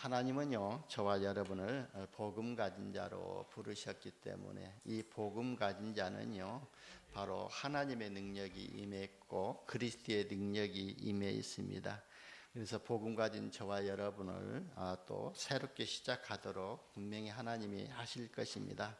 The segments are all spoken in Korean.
하나님은요 저와 여러분을 복음 가진 자로 부르셨기 때문에 이 복음 가진 자는요 바로 하나님의 능력이 임했고 그리스도의 능력이 임해 있습니다. 그래서 복음 가진 저와 여러분을 또 새롭게 시작하도록 분명히 하나님이 하실 것입니다.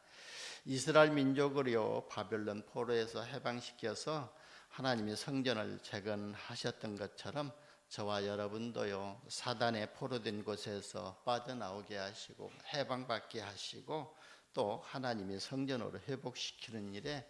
이스라엘 민족을요 바벨론 포로에서 해방시켜서 하나님이 성전을 재건하셨던 것처럼 저와 여러분도요 사단의 포로된 곳에서 빠져나오게 하시고 해방받게 하시고 또 하나님이 성전으로 회복시키는 일에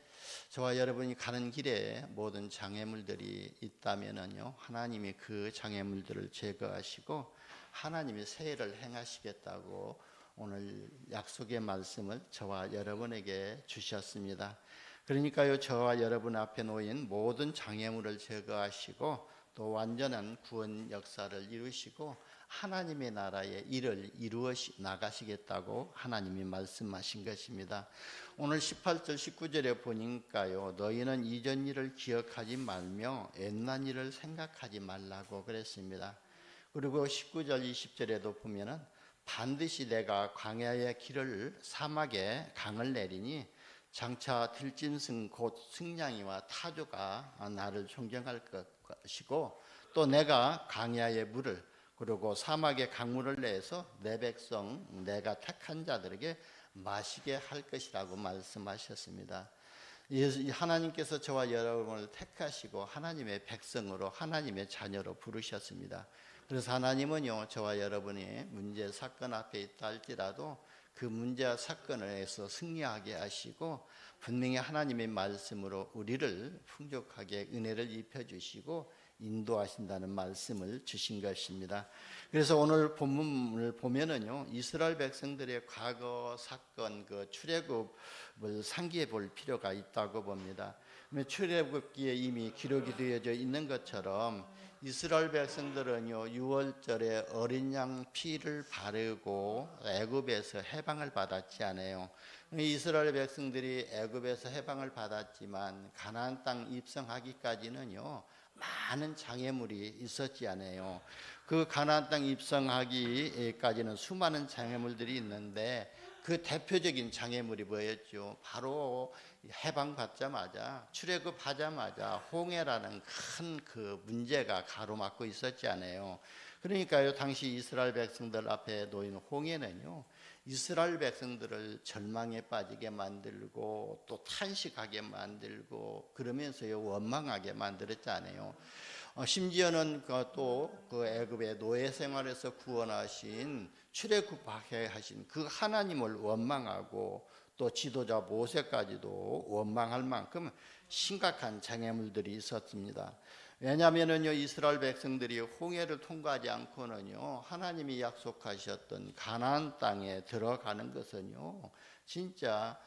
저와 여러분이 가는 길에 모든 장애물들이 있다면은요 하나님이 그 장애물들을 제거하시고 하나님이 새 일을 행하시겠다고 오늘 약속의 말씀을 저와 여러분에게 주셨습니다. 그러니까요 저와 여러분 앞에 놓인 모든 장애물을 제거하시고 또 완전한 구원 역사를 이루시고 하나님의 나라의 일을 이루어 나가시겠다고 하나님이 말씀하신 것입니다. 오늘 18절 19절에 보니까요 너희는 이전 일을 기억하지 말며 옛날 일을 생각하지 말라고 그랬습니다. 그리고 19절 20절에도 보면은 반드시 내가 광야의 길을 사막에 강을 내리니 장차 들짐승 곧 승냥이와 타조가 나를 존경할 것이고 또 내가 광야의 물을 그리고 사막의 강물을 내서 내 백성 내가 택한 자들에게 마시게 할 것이라고 말씀하셨습니다. 하나님께서 저와 여러분을 택하시고 하나님의 백성으로 하나님의 자녀로 부르셨습니다. 그래서 하나님은요 저와 여러분이 문제 사건 앞에 있다 할지라도 그 문제와 사건에서 승리하게 하시고 분명히 하나님의 말씀으로 우리를 풍족하게 은혜를 입혀주시고 인도하신다는 말씀을 주신 것입니다. 그래서 오늘 본문을 보면은요 이스라엘 백성들의 과거 사건 그 출애굽을 상기해 볼 필요가 있다고 봅니다. 출애굽기에 이미 기록이 되어져 있는 것처럼 이스라엘 백성들은요 6월절에 어린 양 피를 바르고 애굽에서 해방을 받았지 않아요. 이스라엘 백성들이 애굽에서 해방을 받았지만 가나안 땅 입성하기까지는요 많은 장애물이 있었지 않아요. 그 가나안 땅 입성하기까지는 수많은 장애물들이 있는데 그 대표적인 장애물이 뭐였죠? 바로 해방받자마자 출애굽하자마자 홍해라는 큰 그 문제가 가로막고 있었지 않아요. 그러니까요 당시 이스라엘 백성들 앞에 놓인 홍해는요 이스라엘 백성들을 절망에 빠지게 만들고 또 탄식하게 만들고 그러면서요 원망하게 만들었잖아요. 심지어는 또 그 애굽의 노예 생활에서 구원하신 출애굽하게 하신 그 하나님을 원망하고 또 지도자 모세까지도 원망할 만큼 심각한 장애물들이 있었습니다. 왜냐하면은요 이스라엘 백성들이 홍해를 통과하지 않고는요 하나님이 약속하셨던 가나안 땅에 들어가는 것은요 진짜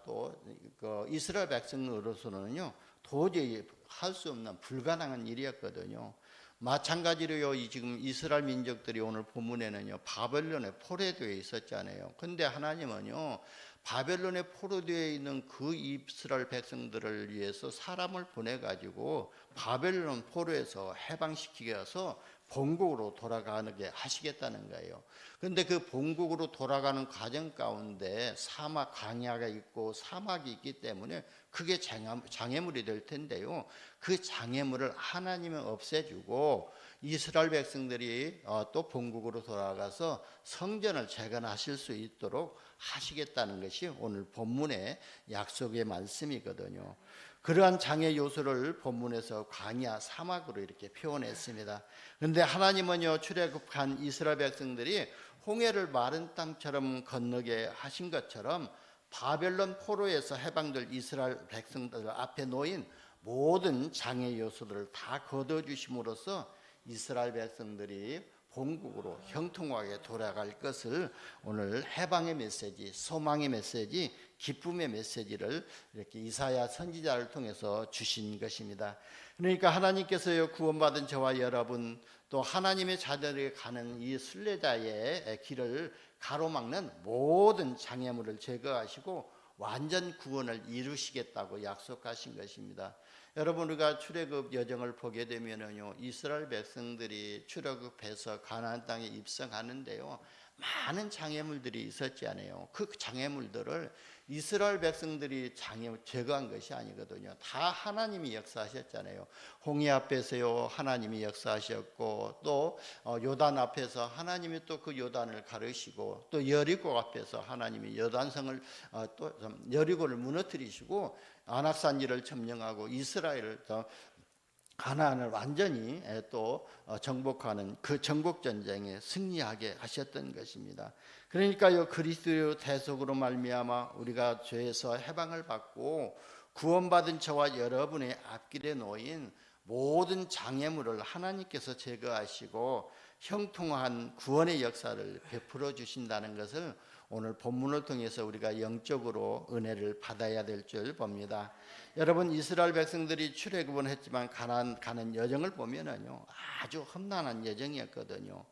또 그 이스라엘 백성으로서는요 도저히 할 수 없는 불가능한 일이었거든요. 마찬가지로요 지금 이스라엘 민족들이 오늘 본문에는요 바벨론에 포로되어 있었잖아요. 근데 하나님은요 바벨론에 포로되어 있는 그 이스라엘 백성들을 위해서 사람을 보내가지고 바벨론 포로에서 해방시키게 해서 본국으로 돌아가게 하시겠다는 거예요. 그런데 그 본국으로 돌아가는 과정 가운데 사막 광야가 있고 사막이 있기 때문에 그게 장애물이 될 텐데요. 그 장애물을 하나님은 없애주고 이스라엘 백성들이 또 본국으로 돌아가서 성전을 재건하실 수 있도록 하시겠다는 것이 오늘 본문의 약속의 말씀이거든요. 그러한 장애 요소를 본문에서 광야 사막으로 이렇게 표현했습니다. 그런데 하나님은요 출애굽한 이스라엘 백성들이 홍해를 마른 땅처럼 건너게 하신 것처럼 바벨론 포로에서 해방될 이스라엘 백성들 앞에 놓인 모든 장애 요소들을 다 거둬주심으로써 이스라엘 백성들이 본국으로 형통하게 돌아갈 것을 오늘 해방의 메시지, 소망의 메시지, 기쁨의 메시지를 이렇게 이사야 선지자를 통해서 주신 것입니다. 그러니까 하나님께서요 구원받은 저와 여러분 또 하나님의 자녀에게 가는 이 순례자의 길을 가로막는 모든 장애물을 제거하시고 완전 구원을 이루시겠다고 약속하신 것입니다. 여러분 우리가 출애굽 여정을 보게 되면은요, 이스라엘 백성들이 출애굽해서 가나안 땅에 입성하는데요, 많은 장애물들이 있었지 않아요. 그 장애물들을 이스라엘 백성들이 제거한 것이 아니거든요. 다 하나님이 역사하셨잖아요. 홍해 앞에서요 하나님이 역사하셨고, 또 요단 앞에서 하나님이 또 그 요단을 가르시고, 또 여리고 앞에서 하나님이 요단성을 또 여리고를 무너뜨리시고 안악산지를 점령하고 이스라엘을 가나안을 완전히 또 정복하는 그 정복 전쟁에 승리하게 하셨던 것입니다. 그러니까요, 그리스도의 대속으로 말미암아 우리가 죄에서 해방을 받고 구원받은 저와 여러분의 앞길에 놓인 모든 장애물을 하나님께서 제거하시고 형통한 구원의 역사를 베풀어 주신다는 것을 오늘 본문을 통해서 우리가 영적으로 은혜를 받아야 될 줄 봅니다. 여러분, 이스라엘 백성들이 출애굽은 했지만 가나안 가는 여정을 보면은요, 아주 험난한 여정이었거든요.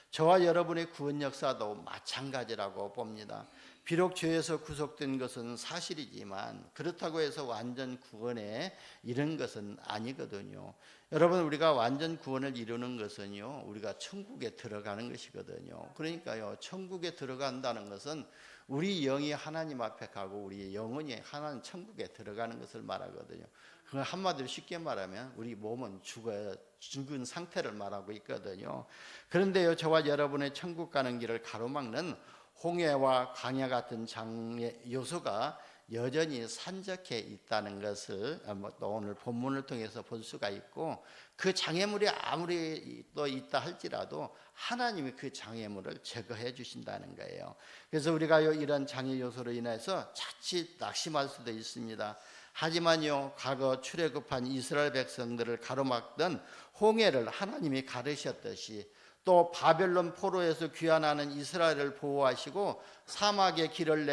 저와 여러분의 구원 역사도 마찬가지라고 봅니다. 비록 죄에서 구속된 것은 사실이지만 그렇다고 해서 완전 구원에 이른 것은 아니거든요. 여러분, 우리가 완전 구원을 이루는 것은요, 우리가 천국에 들어가는 것이거든요. 그러니까요, 천국에 들어간다는 것은 우리 영이 하나님 앞에 가고 우리 영혼이 하나님 천국에 들어가는 것을 말하거든요. 그 한마디로 쉽게 말하면 우리 몸은 죽은 상태를 말하고 있거든요. 그런데요, 저와 여러분의 천국 가는 길을 가로막는 홍해와 강야 같은 장애 요소가 여전히 산적해 있다는 것을 또 오늘 본문을 통해서 볼 수가 있고, 그 장애물이 아무리 또 있다 할지라도 하나님이 그 장애물을 제거해 주신다는 거예요. 그래서 우리가 이런 장애 요소로 인해서 자칫 낙심할 수도 있습니다. 하지만요, 과거 출애굽한 이스라엘 백성들을 가로막던 홍해를 하나님이 가르셨듯이, 또 바벨론 포로에서 귀환하는 이스라엘을 보호하시고 사막의 길을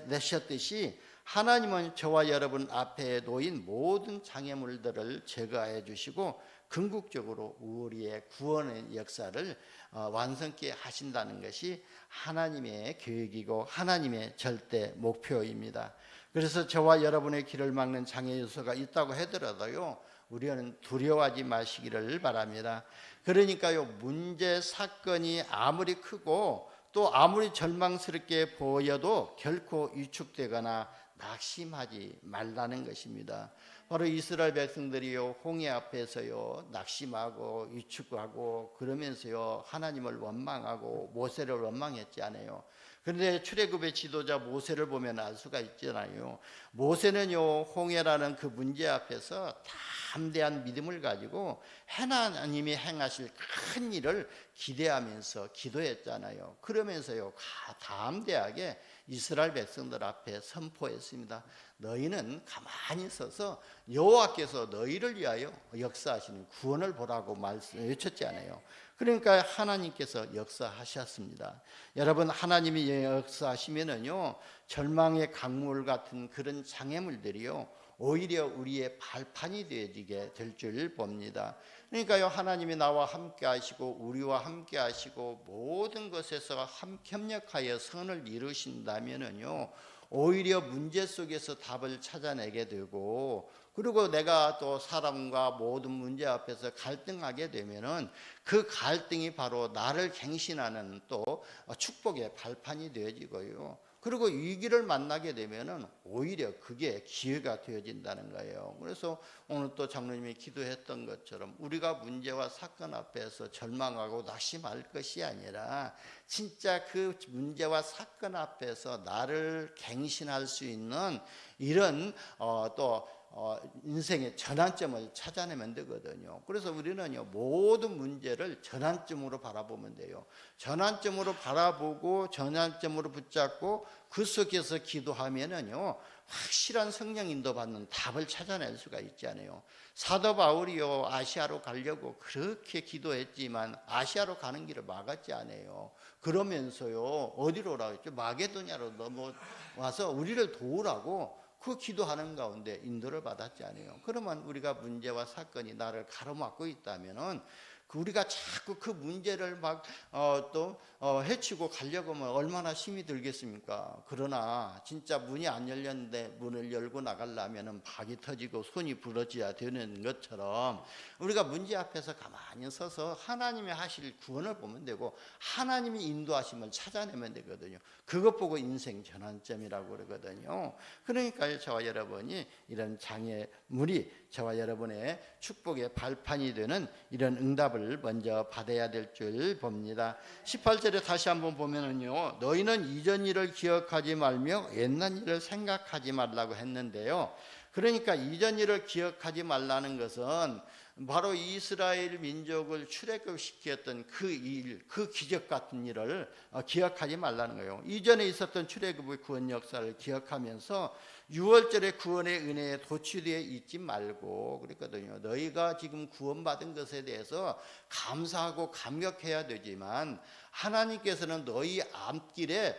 내셨듯이 하나님은 저와 여러분 앞에 놓인 모든 장애물들을 제거해 주시고 궁극적으로 우리의 구원의 역사를 완성케 하신다는 것이 하나님의 계획이고 하나님의 절대 목표입니다. 그래서 저와 여러분의 길을 막는 장애 요소가 있다고 하더라도요, 우리는 두려워하지 마시기를 바랍니다. 그러니까요, 문제 사건이 아무리 크고 또 아무리 절망스럽게 보여도 결코 위축되거나 낙심하지 말라는 것입니다. 바로 이스라엘 백성들이요, 홍해 앞에서요 낙심하고 위축하고 그러면서요 하나님을 원망하고 모세를 원망했지 않아요. 그런데 출애굽의 지도자 모세를 보면 알 수가 있잖아요. 모세는요, 홍해라는 그 문제 앞에서 담대한 믿음을 가지고 하나님이 행하실 큰 일을 기대하면서 기도했잖아요. 그러면서요, 담대하게 이스라엘 백성들 앞에 선포했습니다. 너희는 가만히 서서 여호와께서 너희를 위하여 역사하시는 구원을 보라고 외쳤지 않아요. 그러니까 하나님께서 역사하셨습니다. 여러분, 하나님이 역사하시면은요, 절망의 강물 같은 그런 장애물들이요, 오히려 우리의 발판이 되어지게 될 줄 봅니다. 그러니까요, 하나님이 나와 함께 하시고 우리와 함께 하시고 모든 것에서 협력하여 선을 이루신다면은요, 오히려 문제 속에서 답을 찾아내게 되고, 그리고 내가 또 사람과 모든 문제 앞에서 갈등하게 되면은 그 갈등이 바로 나를 갱신하는 또 축복의 발판이 되어지고요. 그리고 위기를 만나게 되면은 오히려 그게 기회가 되어진다는 거예요. 그래서 오늘 또 장로님이 기도했던 것처럼 우리가 문제와 사건 앞에서 절망하고 낙심할 것이 아니라 진짜 그 문제와 사건 앞에서 나를 갱신할 수 있는 이런 인생의 전환점을 찾아내면 되거든요. 그래서 우리는요, 모든 문제를 전환점으로 바라보면 돼요. 전환점으로 바라보고 전환점으로 붙잡고 그 속에서 기도하면은요, 확실한 성령 인도 받는 답을 찾아낼 수가 있잖아요. 사도 바울이요, 아시아로 가려고 그렇게 기도했지만 아시아로 가는 길을 막았지 않아요. 그러면서요, 어디로 오라고 했죠? 마게도냐로 넘어와서 우리를 도우라고 그 기도하는 가운데 인도를 받았지 않아요. 그러면 우리가 문제와 사건이 나를 가로막고 있다면은 우리가 자꾸 그 문제를 막 해치고 가려고 하면 얼마나 힘이 들겠습니까? 그러나 진짜 문이 안 열렸는데 문을 열고 나가려면 박이 터지고 손이 부러져야 되는 것처럼 우리가 문제 앞에서 가만히 서서 하나님이 하실 구원을 보면 되고 하나님이 인도하심을 찾아내면 되거든요. 그것 보고 인생 전환점이라고 그러거든요. 그러니까 저와 여러분이 이런 장애물이 저와 여러분의 축복의 발판이 되는 이런 응답을 먼저 받아야 될 줄 봅니다. 18절에 다시 한번 보면은요, 너희는 이전 일을 기억하지 말며 옛날 일을 생각하지 말라고 했는데요. 그러니까 이전 일을 기억하지 말라는 것은 바로 이스라엘 민족을 출애굽시켰던 그 일, 그 기적 같은 일을 기억하지 말라는 거예요. 이전에 있었던 출애굽의 구원 역사를 기억하면서 6월절의 구원의 은혜에 도취되어 있지 말고 그랬거든요. 너희가 지금 구원받은 것에 대해서 감사하고 감격해야 되지만 하나님께서는 너희 앞길에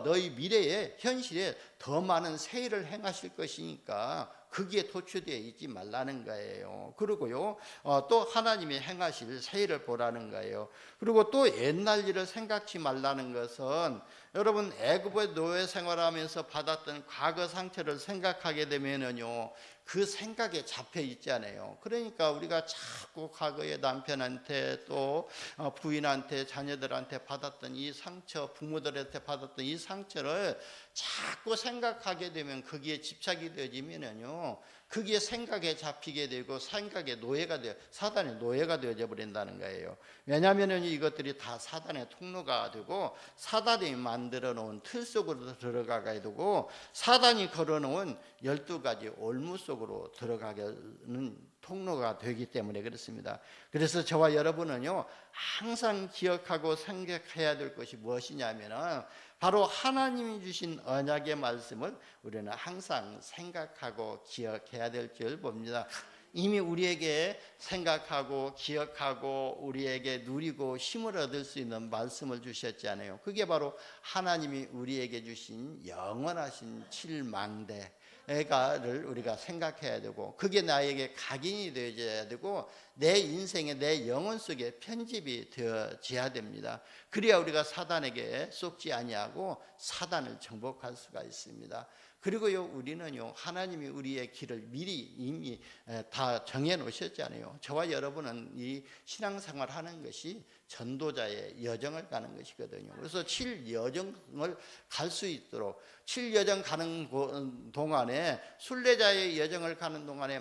너희 미래에 현실에 더 많은 새 일을 행하실 것이니까 거기에 도취되어 있지 말라는 거예요. 그리고요, 또 하나님이 행하실 새 일을 보라는 거예요. 그리고 또 옛날 일을 생각지 말라는 것은 여러분 애굽의 노예 생활하면서 받았던 과거 상처를 생각하게 되면은요, 그 생각에 잡혀 있잖아요. 그러니까 우리가 자꾸 과거에 남편한테 또 부인한테 자녀들한테 받았던 이 상처, 부모들한테 받았던 이 상처를 자꾸 생각하게 되면 거기에 집착이 되어지면은요, 거기에 생각에 잡히게 되고 생각의 노예가 되어 사단의 노예가 되어져 버린다는 거예요. 왜냐하면 이것들이 다 사단의 통로가 되고 사단이 만들어 놓은 틀 속으로 들어가게 되고 사단이 걸어놓은 12가지 올무 속으로 들어가는 통로가 되기 때문에 그렇습니다. 그래서 저와 여러분은요, 항상 기억하고 생각해야 될 것이 무엇이냐면은 바로 하나님이 주신 언약의 말씀을 우리는 항상 생각하고 기억해야 될 줄 봅니다. 이미 우리에게 생각하고 기억하고 우리에게 누리고 힘을 얻을 수 있는 말씀을 주셨잖아요. 그게 바로 하나님이 우리에게 주신 영원하신 칠망대를 우리가 생각해야 되고 그게 나에게 각인이 되어야 되고 내 인생에 내 영혼 속에 편집이 되어져야 됩니다. 그래야 우리가 사단에게 속지 아니하고 사단을 정복할 수가 있습니다. 그리고요, 우리는요, 하나님이 우리의 길을 미리 이미 다 정해 놓으셨잖아요. 저와 여러분은 이 신앙생활 하는 것이 전도자의 여정을 가는 것이거든요. 그래서 7여정을 갈 수 있도록 7여정 가는 동안에 순례자의 여정을 가는 동안에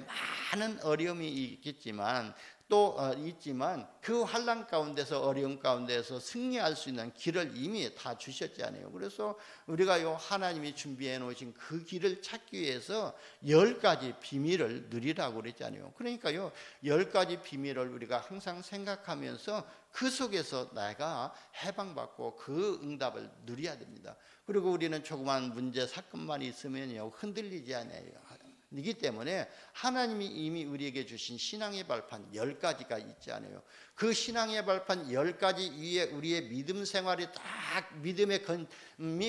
많은 어려움이 있겠지만 또 있지만 그 환난 가운데서 어려움 가운데서 승리할 수 있는 길을 이미 다 주셨잖아요. 그래서 우리가요, 하나님이 준비해 놓으신 그 길을 찾기 위해서 10가지 비밀을 누리라고 그랬잖아요. 그러니까요, 10가지 비밀을 우리가 항상 생각하면서 그 속에서 내가 해방받고 그 응답을 누려야 됩니다. 그리고 우리는 조그만 문제 사건만 있으면요, 흔들리지 않아요. 이기 때문에 하나님이 이미 우리에게 주신 신앙의 발판 10가지가 있지 않아요. 그 신앙의 발판 10가지 위에 우리의 믿음 생활이 딱 믿음의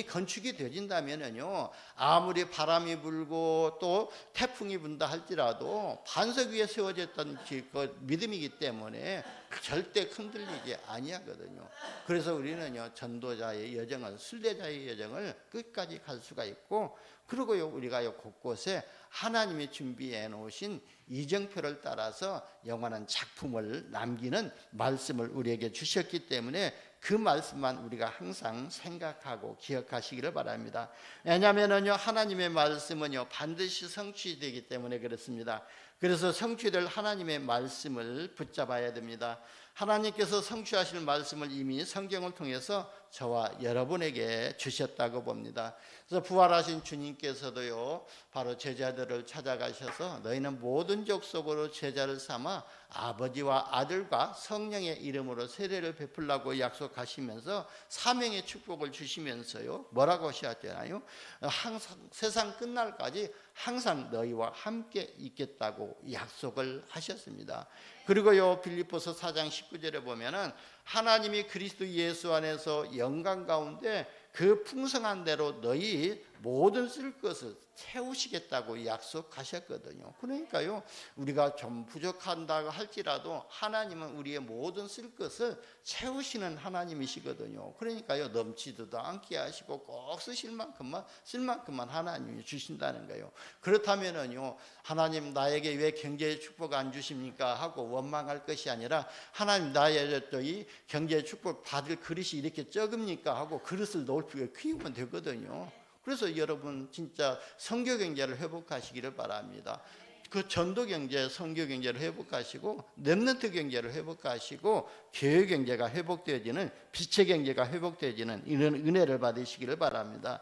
건축이 되어진다면요, 아무리 바람이 불고 또 태풍이 분다 할지라도 반석 위에 세워졌던 그 믿음이기 때문에 절대 흔들리지 아니하거든요. 그래서 우리는요, 전도자의 여정은 순례자의 여정을 끝까지 갈 수가 있고, 그리고요, 우리가요, 곳곳에 하나님이 준비해 놓으신 이정표를 따라서 영원한 작품을 남기는 말씀을 우리에게 주셨기 때문에 그 말씀만 우리가 항상 생각하고 기억하시기를 바랍니다. 왜냐하면요, 하나님의 말씀은요, 반드시 성취되기 때문에 그렇습니다. 그래서 성취될 하나님의 말씀을 붙잡아야 됩니다. 하나님께서 성취하실 말씀을 이미 성경을 통해서 저와 여러분에게 주셨다고 봅니다. 그래서 부활하신 주님께서도요, 바로 제자들을 찾아가셔서 너희는 모든 족속으로 제자를 삼아 아버지와 아들과 성령의 이름으로 세례를 베풀라고 약속하시면서 사명의 축복을 주시면서요, 뭐라고 하셨잖아요? 항상 세상 끝날까지 항상 너희와 함께 있겠다고 약속을 하셨습니다. 그리고요, 빌립보서 4장 19절에 보면은 하나님이 그리스도 예수 안에서 영광 가운데 그 풍성한 대로 너희 모든 쓸 것을 채우시겠다고 약속하셨거든요. 그러니까요, 우리가 좀 부족한다고 할지라도 하나님은 우리의 모든 쓸 것을 채우시는 하나님이시거든요. 그러니까요, 넘치지도 않게 하시고 꼭 쓰실 만큼만, 쓸 만큼만 하나님이 주신다는 거예요. 그렇다면은요, 하나님 나에게 왜 경제의 축복 안 주십니까 하고 원망할 것이 아니라, 하나님 나의 이 경제의 축복 받을 그릇이 이렇게 적습니까 하고 그릇을 넓히고 키우면 되거든요. 그래서 여러분 진짜 선교 경제를 회복하시기를 바랍니다. 그 전도 경제, 선교 경제를 회복하시고 렘넌트 경제를 회복하시고 교회 경제가 회복되어지는, 빛의 경제가 회복되어지는 이런 은혜를 받으시기를 바랍니다.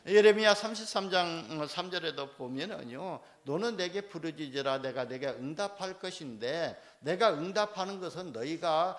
예레미야 33장 3절에도 보면은요, 너는 내게 부르짖으라 내가 내게 응답할 것인데, 내가 응답하는 것은 너희가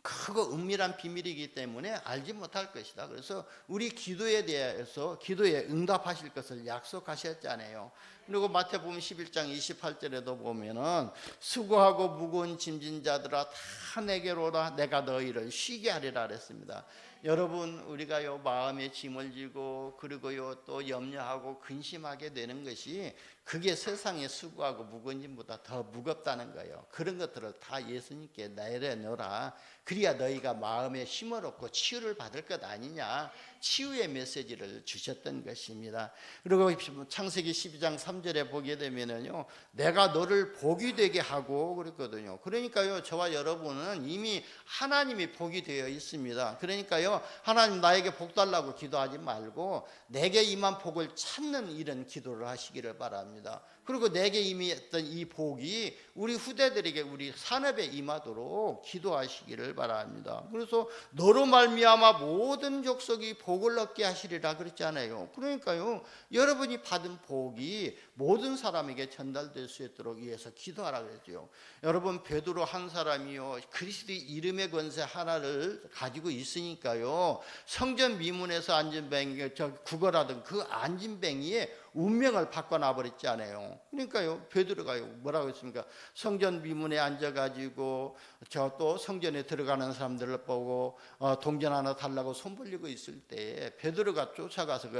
크고 은밀한 비밀이기 때문에 알지 못할 것이다. 그래서 우리 기도에 대해서 기도에 응답하실 것을 약속하셨잖아요. 그리고 마태복음 11장 28절에도 보면은 수고하고 무거운 짐진 자들아 다 내게로 오라 내가 너희를 쉬게 하리라 그랬습니다. 여러분, 우리가요 마음에 짐을 지고 그리고요 또 염려하고 근심하게 되는 것이, 그게 세상의 수고하고 무거운 짐보다 더 무겁다는 거예요. 그런 것들을 다 예수님께 내려놓으라. 그래야 너희가 마음에 힘을 얻고 치유를 받을 것 아니냐, 치유의 메시지를 주셨던 것입니다. 그리고 창세기 12장 3절에 보게 되면은요, 내가 너를 복이 되게 하고 그랬거든요. 그러니까요, 저와 여러분은 이미 하나님이 복이 되어 있습니다. 그러니까요, 하나님 나에게 복 달라고 기도하지 말고 내게 임한 복을 찾는 이런 기도를 하시기를 바랍니다. 그리고 내게 임했던 이 복이 우리 후대들에게, 우리 산업에 임하도록 기도하시기를 바랍니다. 그래서 너로 말미암아 모든 족속이 복을 얻게 하시리라 그랬잖아요. 그러니까요, 여러분이 받은 복이 모든 사람에게 전달될 수 있도록 위해서 기도하라 그랬죠. 여러분, 베드로 한 사람이요 그리스도의 이름의 권세 하나를 가지고 있으니까요, 성전 미문에서 앉은 뱅이, 구걸하던 그 앉은 뱅이의 운명을 바꿔놔 버렸잖아요. 그러니까요, 베드로가요 뭐라고 했습니까? 성전 미문에 앉아가지고 저 또 성전에 들어가는 사람들을 보고 동전 하나 달라고 손 벌리고 있을 때 베드로가 쫓아가서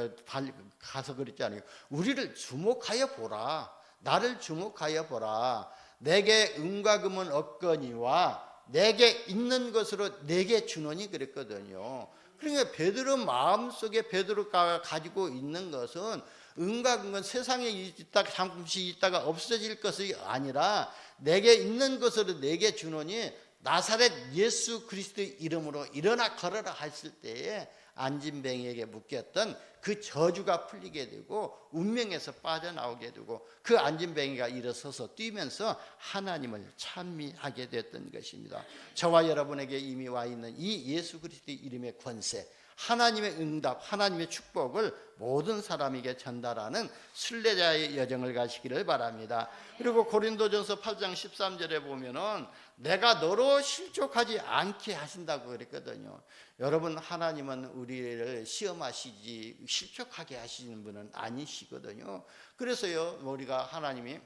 가서 그랬잖아요. 우리를 주목하여 보라, 나를 주목하여 보라. 내게 은과 금은 없거니와 내게 있는 것으로 내게 주노니 그랬거든요. 그러니까 베드로 마음속에 베드로가 가지고 있는 것은 은과 금은 세상에 있다가 잠시 있다가 없어질 것이 아니라 내게 있는 것으로 내게 주노니 나사렛 예수 그리스도의 이름으로 일어나 걸어라 했을 때에 안진뱅이에게 묶였던 그 저주가 풀리게 되고 운명에서 빠져나오게 되고 그 안진뱅이가 일어서서 뛰면서 하나님을 찬미하게 됐던 것입니다. 저와 여러분에게 이미 와 있는 이 예수 그리스도의 이름의 권세, 하나님의 응답, 하나님의 축복을 모든 사람에게 전달하는 순례자의 여정을 가시기를 바랍니다. 그리고 고린도전서 8장 13절에 보면은 내가 너로 실족하지 않게 하신다고 그랬거든요. 여러분, 하나님은 우리를 시험하시지 실족하게 하시는 분은 아니시거든요. 그래서요, 우리가 하나님이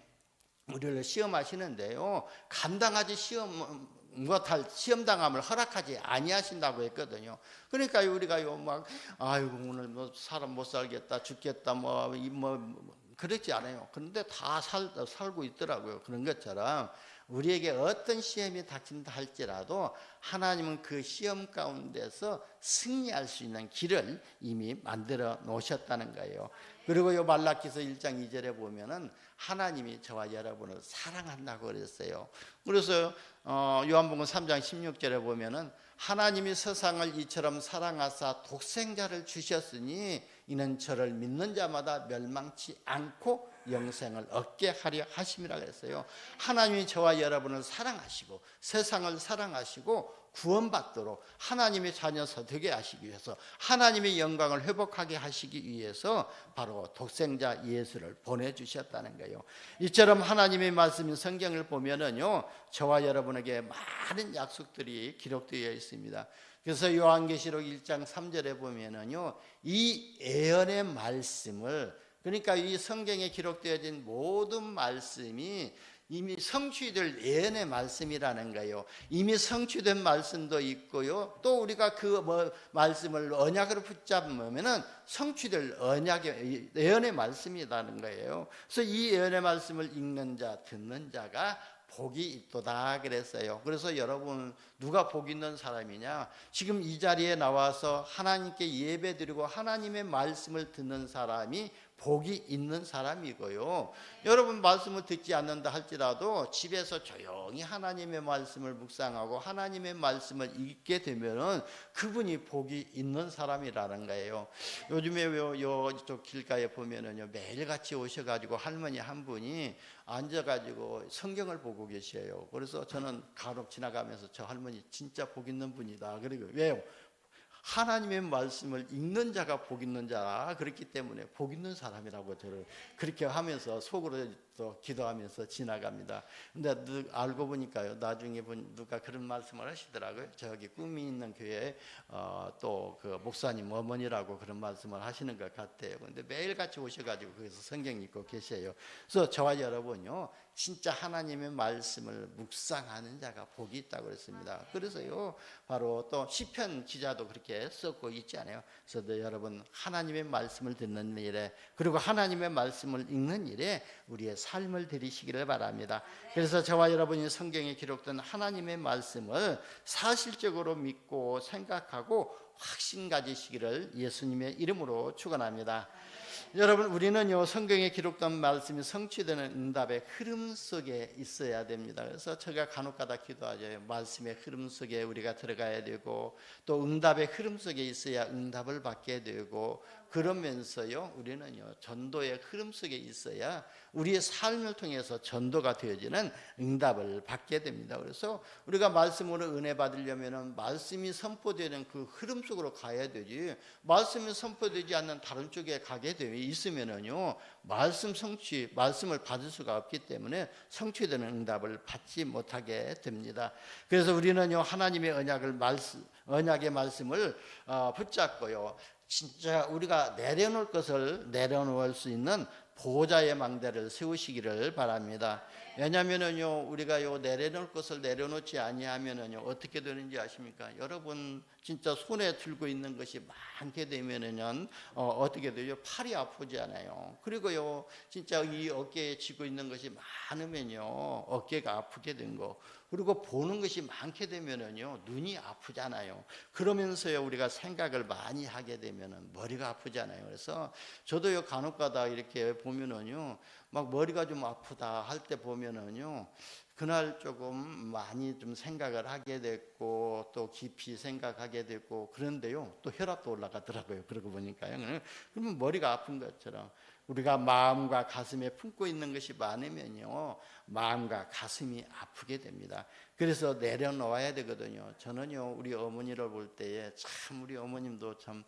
우리를 시험하시는데요, 감당하지 못할 시험당함을 허락하지 아니하신다고 했거든요. 그러니까 우리가요 막 아이고 오늘 뭐 사람 못 살겠다, 죽겠다, 뭐 그렇지 않아요. 그런데 다 살고 있더라고요. 그런 것처럼 우리에게 어떤 시험이 닥친다 할지라도 하나님은 그 시험 가운데서 승리할 수 있는 길을 이미 만들어 놓으셨다는 거예요. 그리고 요 말라기서 1장 2절에 보면은 하나님이 저와 여러분을 사랑한다고 그랬어요. 그래서 요한복음 3장 16절에 보면은 하나님이 세상을 이처럼 사랑하사 독생자를 주셨으니 이는 저를 믿는 자마다 멸망치 않고 영생을 얻게 하려 하심이라 그랬어요. 하나님이 저와 여러분을 사랑하시고 세상을 사랑하시고 구원받도록 하나님의 자녀서 되게 하시기 위해서, 하나님의 영광을 회복하게 하시기 위해서 바로 독생자 예수를 보내주셨다는 거예요. 이처럼 하나님의 말씀인 성경을 보면은요, 저와 여러분에게 많은 약속들이 기록되어 있습니다. 그래서 요한계시록 1장 3절에 보면은요, 이 예언의 말씀을, 그러니까 이 성경에 기록되어진 모든 말씀이 이미 성취될 예언의 말씀이라는 거예요. 이미 성취된 말씀도 있고요. 또 우리가 그 말씀을 언약으로 붙잡으면은 성취될 언약의 예언의 말씀이라는 거예요. 그래서 이 예언의 말씀을 읽는 자, 듣는 자가 복이 있도다 그랬어요. 그래서 여러분, 누가 복 있는 사람이냐? 지금 이 자리에 나와서 하나님께 예배드리고 하나님의 말씀을 듣는 사람이 복이 있는 사람이고요. 여러분, 말씀을 듣지 않는다 할지라도 집에서 조용히 하나님의 말씀을 묵상하고 하나님의 말씀을 읽게 되면은 그분이 복이 있는 사람이라는 거예요. 요즘에 요쪽 길가에 보면은요, 매일같이 오셔가지고 할머니 한 분이 앉아가지고 성경을 보고 계셔요. 그래서 저는 간혹 지나가면서 저 할머니 진짜 복 있는 분이다. 그리고 왜요? 하나님의 말씀을 읽는 자가 복 있는 자라 그렇기 때문에 복 있는 사람이라고 저를 그렇게 하면서 속으로 또 기도하면서 지나갑니다. 근데 알고 보니까요, 나중에 누가 그런 말씀을 하시더라고요. 저기 꿈이 있는 교회에 또 그 목사님 어머니라고 그런 말씀을 하시는 것 같아요. 근데 매일같이 오셔가지고 거기서 성경 읽고 계세요. 그래서 저와 여러분요, 진짜 하나님의 말씀을 묵상하는 자가 복이 있다고 그랬습니다. 그래서요, 바로 또 시편 기자도 그렇게 썼고 있지 않아요. 그래서 여러분, 하나님의 말씀을 듣는 일에, 그리고 하나님의 말씀을 읽는 일에 우리의 삶을 들이시기를 바랍니다. 그래서 저와 여러분이 성경에 기록된 하나님의 말씀을 사실적으로 믿고 생각하고 확신 가지시기를 예수님의 이름으로 축원합니다. 여러분, 우리는요, 성경에 기록된 말씀이 성취되는 응답의 흐름 속에 있어야 됩니다. 그래서 제가 간혹가다 기도하죠. 말씀의 흐름 속에 우리가 들어가야 되고, 또 응답의 흐름 속에 있어야 응답을 받게 되고, 그러면서요, 우리는요, 전도의 흐름 속에 있어야 우리의 삶을 통해서 전도가 되어지는 응답을 받게 됩니다. 그래서 우리가 말씀으로 은혜 받으려면은 말씀이 선포되는 그 흐름 속으로 가야 되지, 말씀이 선포되지 않는 다른 쪽에 가게 되어 있으면은요, 말씀을 받을 수가 없기 때문에 성취되는 응답을 받지 못하게 됩니다. 그래서 우리는요, 하나님의 언약의 말씀을 붙잡고요, 진짜 우리가 내려놓을 것을 내려놓을 수 있는 보호자의 망대를 세우시기를 바랍니다. 왜냐하면은요, 우리가 내려놓을 것을 내려놓지 아니하면은요, 어떻게 되는지 아십니까? 여러분, 진짜 손에 들고 있는 것이 많게 되면은요, 어떻게 돼요? 팔이 아프잖아요. 그리고요, 진짜 이 어깨에 쥐고 있는 것이 많으면요, 어깨가 아프게 된 거. 그리고 보는 것이 많게 되면은요, 눈이 아프잖아요. 그러면서요, 우리가 생각을 많이 하게 되면은 머리가 아프잖아요. 그래서 저도요, 간혹가다 이렇게 보면은요, 막 머리가 좀 아프다 할 때 보면은요, 그날 조금 많이 좀 생각을 하게 됐고, 또 깊이 생각하게 됐고, 그런데요, 또 혈압도 올라가더라고요. 그러고 보니까요. 그러면 머리가 아픈 것처럼 우리가 마음과 가슴에 품고 있는 것이 많으면요, 마음과 가슴이 아프게 됩니다. 그래서 내려놓아야 되거든요. 저는요, 우리 어머니를 볼 때에 참, 우리 어머님도 참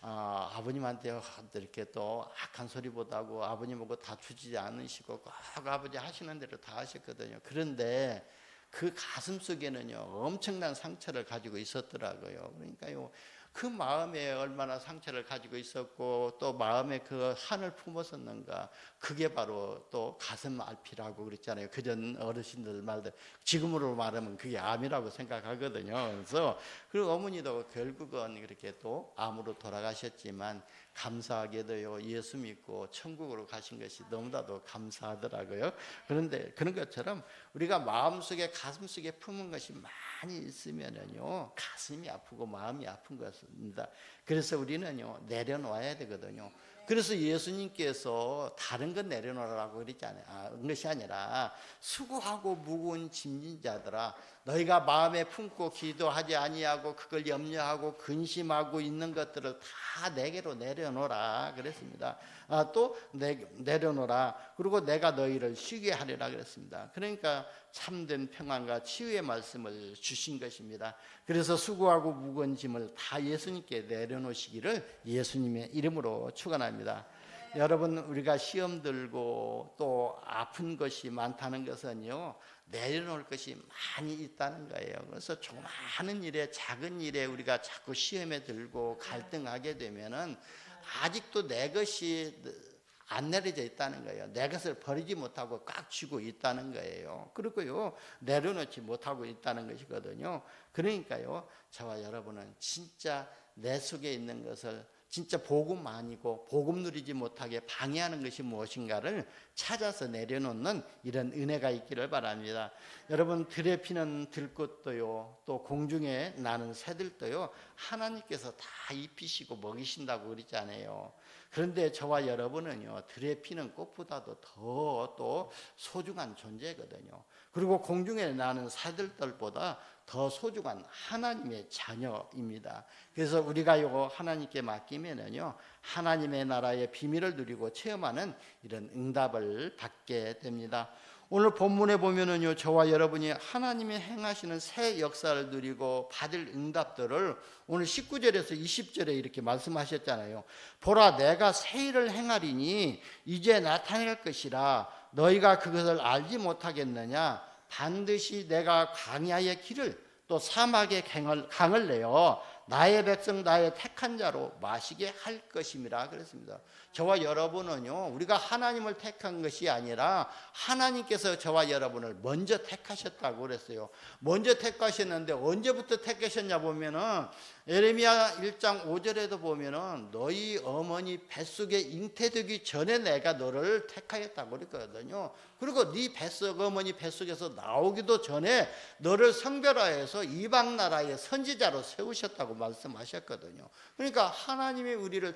아버님한테 이렇게 또 악한 소리 못하고 아버님하고 다투지 않으시고 꼭 아버지 하시는 대로 다 하셨거든요. 그런데 그 가슴 속에는요, 엄청난 상처를 가지고 있었더라고요. 그러니까요, 그 마음에 얼마나 상처를 가지고 있었고, 또 마음에 그 한을 품었었는가. 그게 바로 또 가슴 앓피라고 그랬잖아요. 그전 어르신들 말들, 지금으로 말하면 그게 암이라고 생각하거든요. 그래서 그 어머니도 결국은 이렇게 또 암으로 돌아가셨지만, 감사하게도요, 예수 믿고 천국으로 가신 것이 너무나도 감사하더라고요. 그런데 그런 것처럼 우리가 마음속에, 가슴속에 품은 것이 많이 있으면은요, 가슴이 아프고 마음이 아픈 것입니다. 그래서 우리는요, 내려놓아야 되거든요. 그래서 예수님께서 다른 건 내려놓으라고 그랬잖아요. 그것이 아니라 수고하고 무거운 짐진 자들아, 너희가 마음에 품고 기도하지 아니하고 그걸 염려하고 근심하고 있는 것들을 다 내게로 내려놓으라 그랬습니다. 또 내려놓으라. 그리고 내가 너희를 쉬게 하리라 그랬습니다. 그러니까 참된 평안과 치유의 말씀을 주신 것입니다. 그래서 수고하고 무거운 짐을 다 예수님께 내려놓으시기를 예수님의 이름으로 축원합니다. 여러분, 우리가 시험 들고 또 아픈 것이 많다는 것은요, 내려놓을 것이 많이 있다는 거예요. 그래서 조그마한 일에, 작은 일에 우리가 자꾸 시험에 들고 갈등하게 되면은 아직도 내 것이 안 내려져 있다는 거예요. 내 것을 버리지 못하고 꽉 쥐고 있다는 거예요. 그리고요, 내려놓지 못하고 있다는 것이거든요. 그러니까요, 저와 여러분은 진짜 내 속에 있는 것을 진짜 복음 아니고 복음 누리지 못하게 방해하는 것이 무엇인가를 찾아서 내려놓는 이런 은혜가 있기를 바랍니다. 여러분, 들에 피는 들꽃도요, 또 공중에 나는 새들도요, 하나님께서 다 입히시고 먹이신다고 그러잖아요. 그런데 저와 여러분은요, 들에 피는 꽃보다도 더 또 소중한 존재거든요. 그리고 공중에 나는 새들보다 더 소중한 하나님의 자녀입니다. 그래서 우리가 이거 하나님께 맡기면은요, 하나님의 나라의 비밀을 누리고 체험하는 이런 응답을 받게 됩니다. 오늘 본문에 보면은요, 저와 여러분이 하나님이 행하시는 새 역사를 누리고 받을 응답들을 오늘 19절에서 20절에 이렇게 말씀하셨잖아요. 보라, 내가 새 일을 행하리니 이제 나타낼 것이라 너희가 그것을 알지 못하겠느냐. 반드시 내가 광야의 길을 또 사막의 강을 내어 나의 백성 나의 택한 자로 마시게 할 것임이라 그랬습니다. 저와 여러분은요, 우리가 하나님을 택한 것이 아니라 하나님께서 저와 여러분을 먼저 택하셨다고 그랬어요. 먼저 택하셨는데 언제부터 택하셨냐 보면은 예레미야 1장 5절에도 보면은 너희 어머니 뱃속에 잉태되기 전에 내가 너를 택하였다고 그랬거든요. 그리고 네 뱃속 어머니 뱃속에서 나오기도 전에 너를 성별화해서 이방 나라의 선지자로 세우셨다고 말씀하셨거든요. 그러니까 하나님이 우리를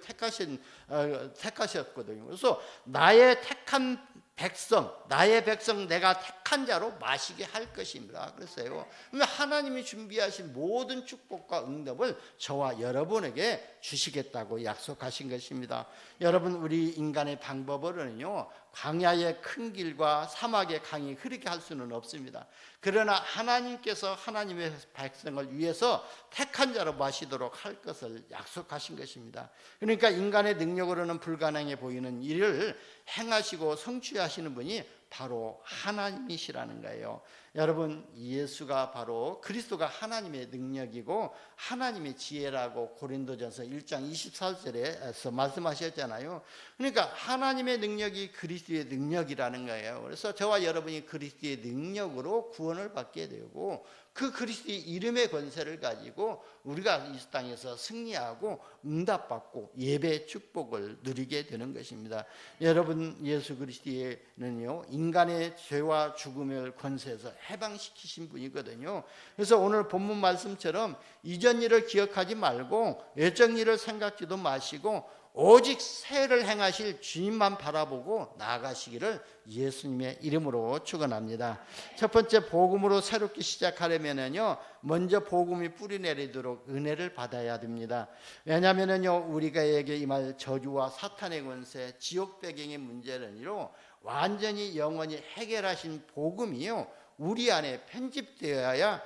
택하셨거든요. 그래서 나의 택한 백성, 나의 백성 내가 택한 자로 마시게 할 것입니다. 그랬어요. 그러면 하나님이 준비하신 모든 축복과 응답을 저와 여러분에게 주시겠다고 약속하신 것입니다. 여러분, 우리 인간의 방법으로는요, 광야의 큰 길과 사막의 강이 흐르게 할 수는 없습니다. 그러나 하나님께서 하나님의 백성을 위해서 택한 자로 마시도록 할 것을 약속하신 것입니다. 그러니까 인간의 능력으로는 불가능해 보이는 일을 행하시고 성취하시는 분이 바로 하나님이시라는 거예요. 여러분, 예수가 바로 그리스도가 하나님의 능력이고 하나님의 지혜라고 고린도전서 1장 24절에서 말씀하셨잖아요. 그러니까 하나님의 능력이 그리스도의 능력이라는 거예요. 그래서 저와 여러분이 그리스도의 능력으로 구원을 받게 되고 그 그리스도의 이름의 권세를 가지고 우리가 이 땅에서 승리하고 응답받고 예배의 축복을 누리게 되는 것입니다. 여러분, 예수 그리스도는요, 인간의 죄와 죽음의 권세에서 해방시키신 분이거든요. 그래서 오늘 본문 말씀처럼 이전 일을 기억하지 말고 예적 일을 생각지도 마시고 오직 새를 행하실 주님만 바라보고 나아가시기를 예수님의 이름으로 축원합니다. 첫 번째, 복음으로 새롭게 시작하려면요, 먼저 복음이 뿌리 내리도록 은혜를 받아야 됩니다. 왜냐하면요, 우리가에게 임할 저주와 사탄의 권세, 지옥 배경의 문제는요, 완전히 영원히 해결하신 복음이요, 우리 안에 편집되어야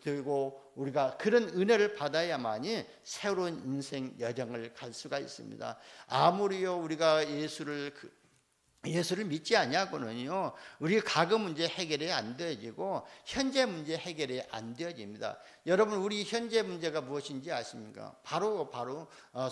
되고 우리가 그런 은혜를 받아야만이 새로운 인생 여정을 갈 수가 있습니다. 아무리요 우리가 예수를 믿지 않냐고는요, 우리 과거 문제 해결이 안 되어지고 현재 문제 해결이 안 되어집니다. 여러분, 우리 현재 문제가 무엇인지 아십니까? 바로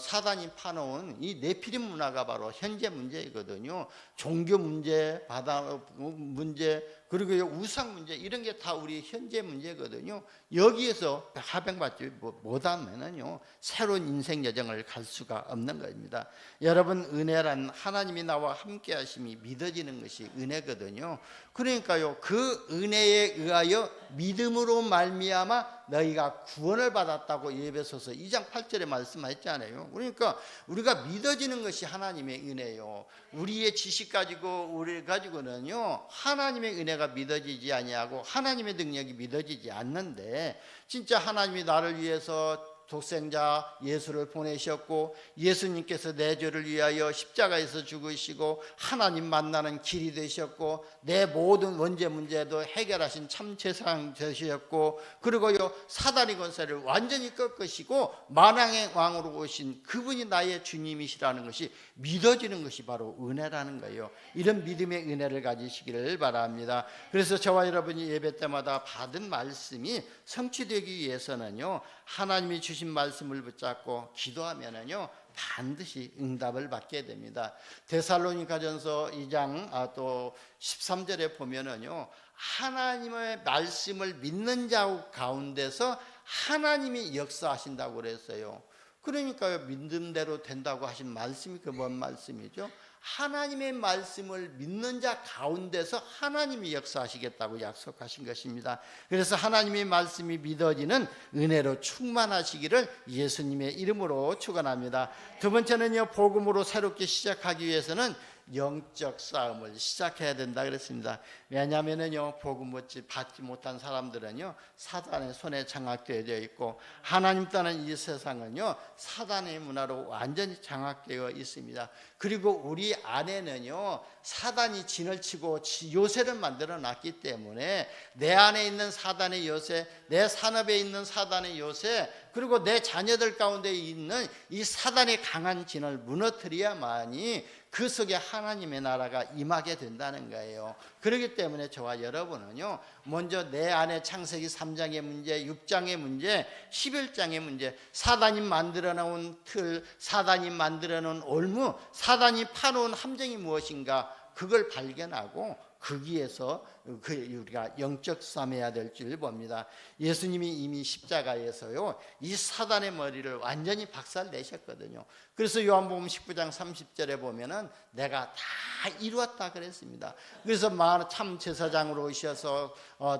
사단이 파놓은 이 네피림 문화가 바로 현재 문제이거든요. 종교 문제, 바다 문제, 그리고 우상 문제, 이런 게 다 우리 현재 문제거든요. 여기에서 합병받지 못하면은요, 새로운 인생 여정을 갈 수가 없는 겁니다. 여러분, 은혜란 하나님이 나와 함께 하심이 믿어지는 것이 은혜거든요. 그러니까요, 그 은혜에 의하여 믿음으로 말미암아 너희가 구원을 받았다고 에베소서 2장 8절에 말씀하셨잖아요. 그러니까 우리가 믿어지는 것이 하나님의 은혜요. 우리의 지식 가지고는요, 하나님의 은혜가 믿어지지 아니하고 하나님의 능력이 믿어지지 않는데, 진짜 하나님이 나를 위해서 독생자 예수를 보내셨고 예수님께서 내 죄를 위하여 십자가에서 죽으시고 하나님 만나는 길이 되셨고 내 모든 원죄 문제도 해결하신 참 제사장 되셨고, 그리고요 사단의 권세를 완전히 꺾으시고 만왕의 왕으로 오신 그분이 나의 주님이시라는 것이 믿어지는 것이 바로 은혜라는 거예요. 이런 믿음의 은혜를 가지시기를 바랍니다. 그래서 저와 여러분이 예배 때마다 받은 말씀이 성취되기 위해서는요, 하나님이 주신 말씀을 붙잡고 기도하면은요, 반드시 응답을 받게 됩니다. 데살로니가전서 2장 또 13절에 보면은요, 하나님의 말씀을 믿는 자 가운데서 하나님이 역사하신다고 그랬어요. 그러니까요, 믿음대로 된다고 하신 말씀이 그 뭔 말씀이죠? 하나님의 말씀을 믿는 자 가운데서 하나님이 역사하시겠다고 약속하신 것입니다. 그래서 하나님의 말씀이 믿어지는 은혜로 충만하시기를 예수님의 이름으로 축원합니다. 두 번째는요, 복음으로 새롭게 시작하기 위해서는 영적 싸움을 시작해야 된다 그랬습니다. 왜냐하면요, 복음 받지 못한 사람들은요, 사단의 손에 장악되어 있고, 하나님 따는 이 세상은요, 사단의 문화로 완전히 장악되어 있습니다. 그리고 우리 안에는요, 사단이 진을 치고 요새를 만들어 놨기 때문에 내 안에 있는 사단의 요새, 내 산업에 있는 사단의 요새, 그리고 내 자녀들 가운데 있는 이 사단의 강한 진을 무너뜨려야만이 그 속에 하나님의 나라가 임하게 된다는 거예요. 그렇기 때문에 저와 여러분은요, 먼저 내 안에 창세기 3장의 문제, 6장의 문제, 11장의 문제, 사단이 만들어 놓은 틀, 사단이 만들어 놓은 올무, 사단이 파놓은 함정이 무엇인가, 그걸 발견하고 거기에서 우리가 영적 싸움해야 될 줄 봅니다. 예수님이 이미 십자가에서요, 이 사단의 머리를 완전히 박살내셨거든요. 그래서 요한복음 19장 30절에 보면은 내가 다 이루었다 그랬습니다. 그래서 참 제사장으로 오셔서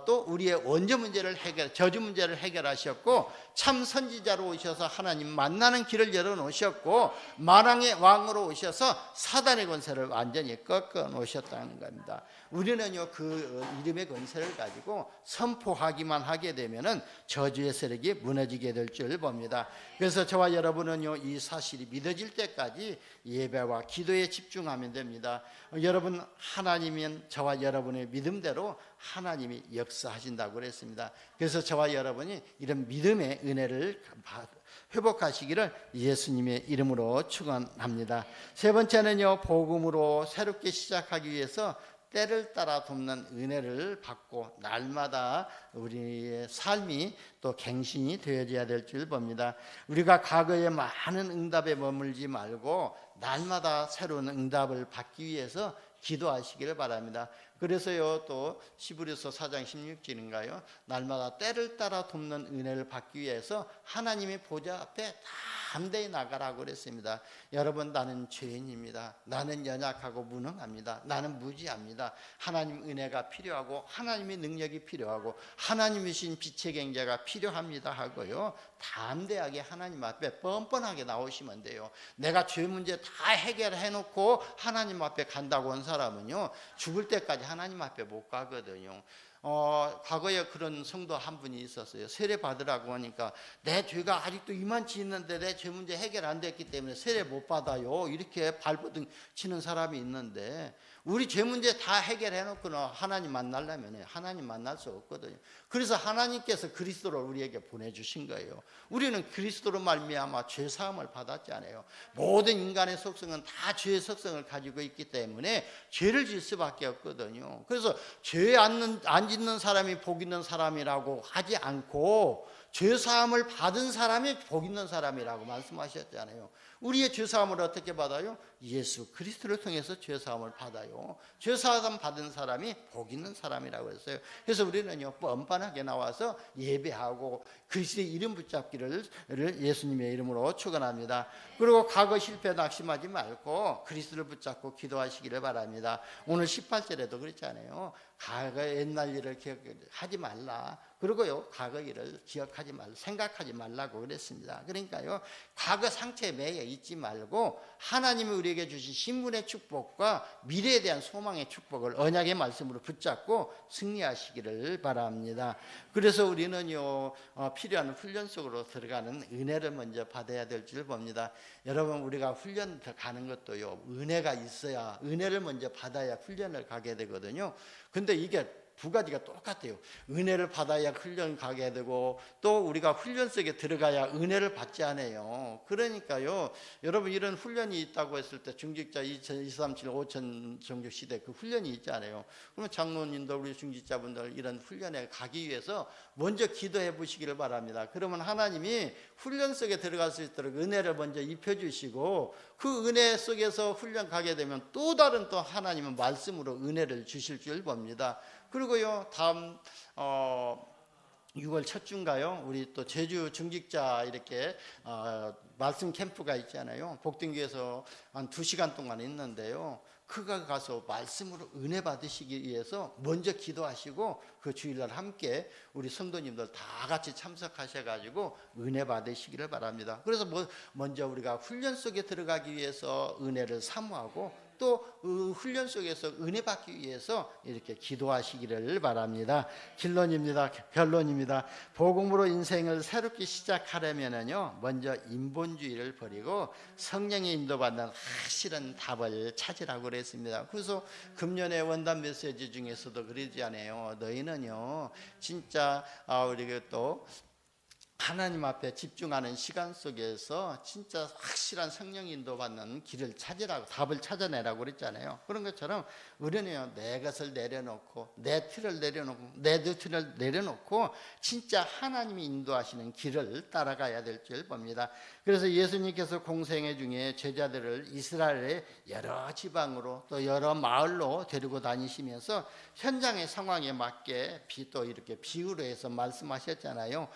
또 우리의 원죄 문제를 저주 문제를 해결하셨고, 참 선지자로 오셔서 하나님 만나는 길을 열어놓으셨고, 만왕의 왕으로 오셔서 사단의 권세를 완전히 꺾어 놓으셨다는 겁니다. 우리는요, 그 이름의 권세를 가지고 선포하기만 하게 되면은 저주의 세력이 무너지게 될 줄 봅니다. 그래서 저와 여러분은요, 이 사실이 믿어질 때까지 예배와 기도에 집중하면 됩니다. 여러분, 하나님은 저와 여러분의 믿음대로 하나님이 역사하신다고 그랬습니다. 그래서 저와 여러분이 이런 믿음의 은혜를 회복하시기를 예수님의 이름으로 축원합니다. 세 번째는요, 복음으로 새롭게 시작하기 위해서 때를 따라 돕는 은혜를 받고 날마다 우리의 삶이 또 갱신이 되어져야 될 줄 봅니다. 우리가 과거에 많은 응답에 머물지 말고 날마다 새로운 응답을 받기 위해서 기도하시기를 바랍니다. 그래서요, 또 히브리서 4장 16절인가요? 날마다 때를 따라 돕는 은혜를 받기 위해서 하나님의 보좌 앞에 담대히 나가라고 그랬습니다. 여러분, 나는 죄인입니다. 나는 연약하고 무능합니다. 나는 무지합니다. 하나님 은혜가 필요하고 하나님의 능력이 필요하고 하나님이신 빛의 경제가 필요합니다 하고요, 담대하게 하나님 앞에 뻔뻔하게 나오시면 돼요. 내가 죄 문제 다 해결해 놓고 하나님 앞에 간다고 한 사람은요, 죽을 때까지 하나님 앞에 못 가거든요. 과거에 그런 성도 한 분이 있었어요. 세례 받으라고 하니까 내 죄가 아직도 이만치 있는데 내 죄 문제 해결 안 됐기 때문에 세례 못 받아요, 이렇게 발버둥 치는 사람이 있는데, 우리 죄 문제 다 해결해 놓고는 하나님 만나려면 하나님 만날 수 없거든요. 그래서 하나님께서 그리스도를 우리에게 보내주신 거예요. 우리는 그리스도로 말미암아 죄 사함을 받았잖아요. 모든 인간의 속성은 다 죄의 속성을 가지고 있기 때문에 죄를 질 수밖에 없거든요. 그래서 죄 안 짓는 사람이 복 있는 사람이라고 하지 않고 죄 사함을 받은 사람이 복 있는 사람이라고 말씀하셨잖아요. 우리의 죄 사함을 어떻게 받아요? 예수 그리스도를 통해서 죄 사함을 받아요. 죄 사함 받은 사람이 복 있는 사람이라고 했어요. 그래서 우리는요, 뻔뻔하게 나와서 예배하고 그리스도의 이름 붙잡기를 예수님의 이름으로 축원합니다. 그리고 과거 실패 낙심하지 말고 그리스도를 붙잡고 기도하시기를 바랍니다. 오늘 18절에도 그랬잖아요. 과거 옛날 일을 기억하지 말라. 그리고요, 과거 일을 기억하지 말라, 생각하지 말라고 그랬습니다. 그러니까요, 과거 상처에 매여 있지 말고 하나님이 우리에게 주신 신분의 축복과 미래에 대한 소망의 축복을 언약의 말씀으로 붙잡고 승리하시기를 바랍니다. 그래서 우리는요, 필요한 훈련 속으로 들어가는 은혜를 먼저 받아야 될 줄 봅니다. 여러분, 우리가 훈련 가는 것도요, 은혜가 있어야, 은혜를 먼저 받아야 훈련을 가게 되거든요. 근데 이게 두 가지가 똑같아요. 은혜를 받아야 훈련 가게 되고 또 우리가 훈련 속에 들어가야 은혜를 받지 않아요. 그러니까요, 여러분 이런 훈련이 있다고 했을 때 중직자 2237, 5000 정규 시대 그 훈련이 있지 않아요. 그러면 장로님들 우리 중직자분들 이런 훈련에 가기 위해서 먼저 기도해 보시기를 바랍니다. 그러면 하나님이 훈련 속에 들어갈 수 있도록 은혜를 먼저 입혀주시고 그 은혜 속에서 훈련 가게 되면 또 다른 또 하나님은 말씀으로 은혜를 주실 줄 봅니다. 그리고요 다음 6월 첫 주인가요? 우리 또 제주 중직자 이렇게 말씀 캠프가 있잖아요. 복등교에서 한 2시간 동안 있는데요. 그가 가서 말씀으로 은혜 받으시기 위해서 먼저 기도하시고 그 주일날 함께 우리 성도님들 다 같이 참석하셔가지고 은혜 받으시기를 바랍니다. 그래서 먼저 우리가 훈련 속에 들어가기 위해서 은혜를 사모하고 또 훈련 속에서 은혜 받기 위해서 이렇게 기도하시기를 바랍니다. 결론입니다. 복음으로 인생을 새롭게 시작하려면요 먼저 인본주의를 버리고 성령의 인도받는 확실한 답을 찾으라고 그랬습니다. 그래서 금년의 원단 메시지 중에서도 그러지 않아요. 너희는요 진짜 우리가 또 하나님 앞에 집중하는 시간 속에서 진짜 확실한 성령 인도받는 길을 찾으라고, 답을 찾아내라고 그랬잖아요. 그런 것처럼 우리는요 내 것을 내려놓고 내 틀을 내려놓고 내 루틴을 내려놓고 진짜 하나님이 인도하시는 길을 따라가야 될 줄 봅니다. 그래서 예수님께서 공생애 중에 제자들을 이스라엘의 여러 지방으로 또 여러 마을로 데리고 다니시면서 현장의 상황에 맞게 또 이렇게 비유로 해서 말씀하셨잖아요.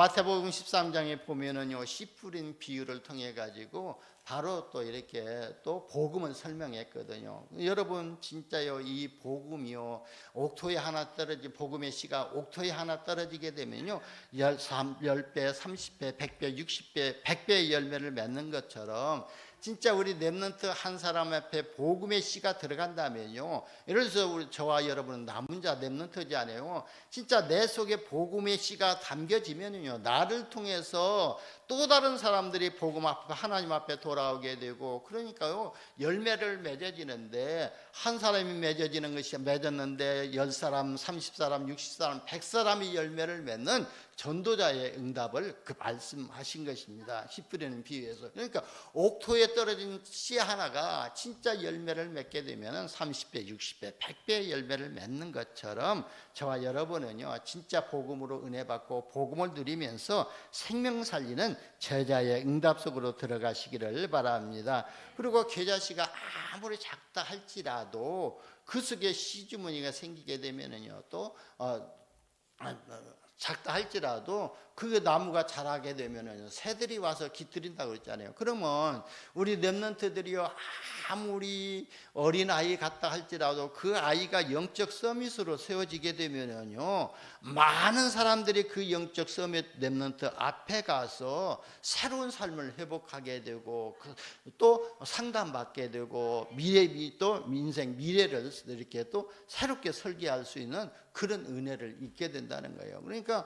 마태복음 13장에 보면은요 씨 뿌린 비유를 통해 가지고 바로 또 이렇게 또 복음을 설명했거든요. 여러분 진짜요 이 복음이요 옥토에 하나 복음의 씨가 옥토에 하나 떨어지게 되면요 10배, 30배, 100배, 60배, 100배의 열매를 맺는 것처럼 진짜 우리 렘넌트 한 사람 앞에 복음의 씨가 들어간다면요, 예를 들어서 우리 저와 여러분은 남은 자 렘넌트잖아요. 진짜 내 속에 복음의 씨가 담겨지면요 나를 통해서 또 다른 사람들이 복음 앞에 하나님 앞에 돌아오게 되고, 그러니까요 열매를 맺어지는데 한 사람이 맺었는데 10사람, 30사람, 60사람, 100사람이 열매를 맺는 전도자의 응답을 그 말씀하신 것입니다. 씨 뿌리는 비유에서. 그러니까 옥토에 떨어진 씨 하나가 진짜 열매를 맺게 되면 30배, 60배, 100배의 열매를 맺는 것처럼 저와 여러분은요 진짜 복음으로 은혜 받고 복음을 누리면서 생명 살리는 제자의 응답 속으로 들어가시기를 바랍니다. 그리고 계자씨가 아무리 작다 할지라도 그 속에 씨 주머니가 생기게 되면은요 또 작다 할지라도 그 나무가 자라게 되면 새들이 와서 깃들인다고 그랬잖아요. 그러면 우리 렘넌트들이요 아무리 어린아이 같다 할지라도 그 아이가 영적 서밋으로 세워지게 되면요 많은 사람들이 그 영적 서밋 렘넌트 앞에 가서 새로운 삶을 회복하게 되고 또 상담받게 되고 또 인생 미래를 이렇게 또 새롭게 설계할 수 있는 그런 은혜를 잊게 된다는 거예요. 그러니까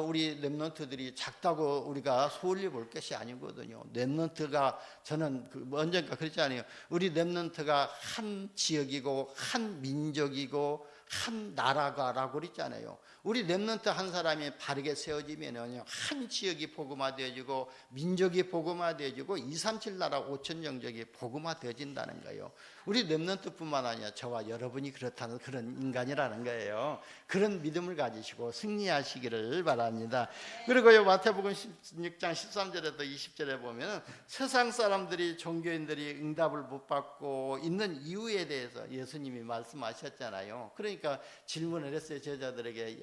우리 렘넌트들이 작다고 우리가 소홀히 볼 것이 아니거든요. 렘넌트가 저는 언젠가 그랬잖아요. 우리 렘넌트가 한 지역이고 한 민족이고 한 나라가라고 그랬잖아요. 우리 렘넌트 한 사람이 바르게 세워지면요 한 지역이 복음화되어지고 민족이 복음화되어지고 237 나라 5천 영적이 복음화되어진다는 거예요. 우리 렘넌트뿐만 아니라 저와 여러분이 그렇다는 그런 인간이라는 거예요. 그런 믿음을 가지시고 승리하시기를 바랍니다. 그리고요 마태복음 16장 13절에도 20절에 보면 세상 사람들이 종교인들이 응답을 못 받고 있는 이유에 대해서 예수님이 말씀하셨잖아요. 그러니까 질문을 했어요. 제자들에게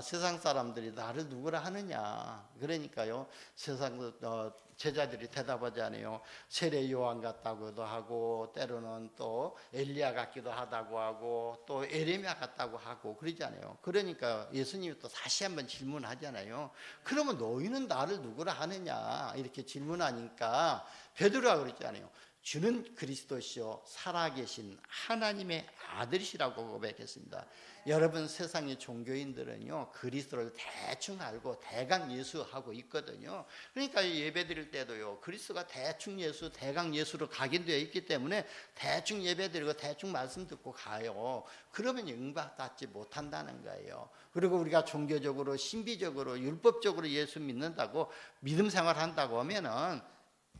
세상 사람들이 나를 누구라 하느냐. 그러니까요 세상 제자들이 대답하지 않아요. 세례 요한 같다고도 하고 때로는 또 엘리야 같기도 하다고 하고 또 에레미야 같다고 하고 그러지 않아요. 그러니까 예수님이 또 다시 한번 질문하잖아요. 그러면 너희는 나를 누구라 하느냐 이렇게 질문하니까 베드로가 그랬잖아요. 주는 그리스도시요 살아계신 하나님의 아들이시라고 고백했습니다. 여러분, 세상의 종교인들은요 그리스도를 대충 알고 대강 예수하고 있거든요. 그러니까 예배 드릴 때도요 그리스도가 대충 예수, 대강 예수로 각인되어 있기 때문에 대충 예배 드리고 대충 말씀 듣고 가요. 그러면 응답받지 못한다는 거예요. 그리고 우리가 종교적으로 신비적으로 율법적으로 예수 믿는다고 믿음 생활한다고 하면은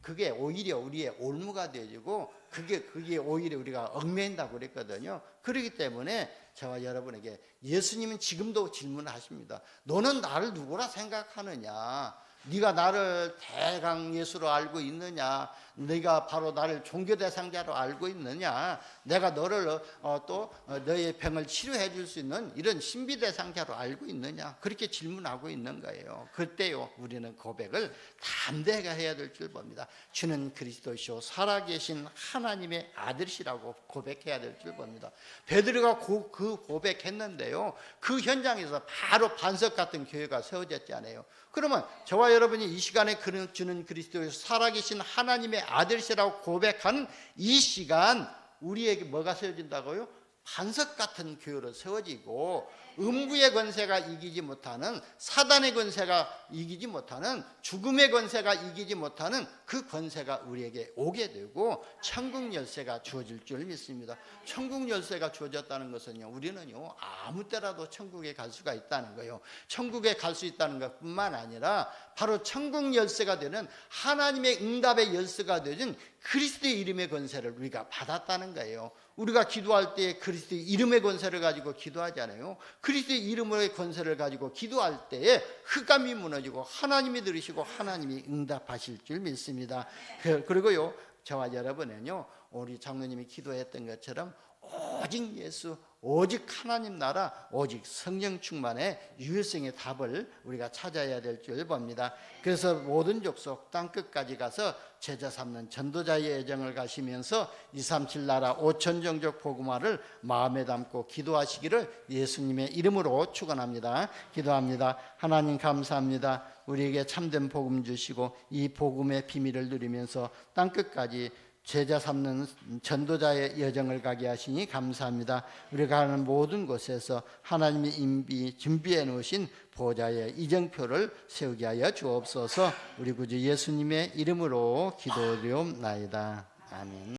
그게 오히려 우리의 올무가 되어지고 그게 오히려 우리가 얽매인다고 그랬거든요. 그렇기 때문에 저와 여러분에게 예수님은 지금도 질문하십니다. 너는 나를 누구라 생각하느냐? 네가 나를 대강 예수로 알고 있느냐? 네가 바로 나를 종교 대상자로 알고 있느냐? 내가 너를 또 너의 병을 치료해 줄 수 있는 이런 신비 대상자로 알고 있느냐? 그렇게 질문하고 있는 거예요. 그때요 우리는 고백을 담대하게 해야 될 줄 봅니다. 주는 그리스도시요 살아계신 하나님의 아들이시라고 고백해야 될 줄 봅니다. 베드로가 그 고백했는데요 그 현장에서 바로 반석 같은 교회가 세워졌잖아요. 그러면 저와 여러분이 이 시간에 주는 그리스도의 살아계신 하나님의 아들이시라고 고백하는 이 시간 우리에게 뭐가 세워진다고요? 반석 같은 교회로 세워지고 음부의 권세가 이기지 못하는, 사단의 권세가 이기지 못하는, 죽음의 권세가 이기지 못하는 그 권세가 우리에게 오게 되고 천국 열쇠가 주어질 줄 믿습니다. 천국 열쇠가 주어졌다는 것은요 우리는요 아무 때라도 천국에 갈 수가 있다는 거예요. 천국에 갈 수 있다는 것뿐만 아니라 바로 천국 열쇠가 되는 하나님의 응답의 열쇠가 되는 그리스도의 이름의 권세를 우리가 받았다는 거예요. 우리가 기도할 때 그리스도의 이름의 권세를 가지고 기도하잖아요. 그리스도의 이름의 권세를 가지고 기도할 때에 흑암이 무너지고 하나님이 들으시고 하나님이 응답하실 줄 믿습니다. 그리고요 저와 여러분은요 우리 장로님이 기도했던 것처럼 오직 예수, 오직 하나님 나라, 오직 성령 충만의 유일성의 답을 우리가 찾아야 될 줄 봅니다. 그래서 모든 족속 땅 끝까지 가서 제자 삼는 전도자의 여정을 가시면서 237 나라 5천 종족 복음화를 마음에 담고 기도하시기를 예수님의 이름으로 축원합니다. 기도합니다. 하나님 감사합니다. 우리에게 참된 복음 주시고 이 복음의 비밀을 누리면서 땅 끝까지 제자 삼는 전도자의 여정을 가게 하시니 감사합니다. 우리가 가는 모든 곳에서 하나님이 준비해 놓으신 보좌의 이정표를 세우게 하여 주옵소서. 우리 구주 예수님의 이름으로 기도드리옵나이다. 아멘.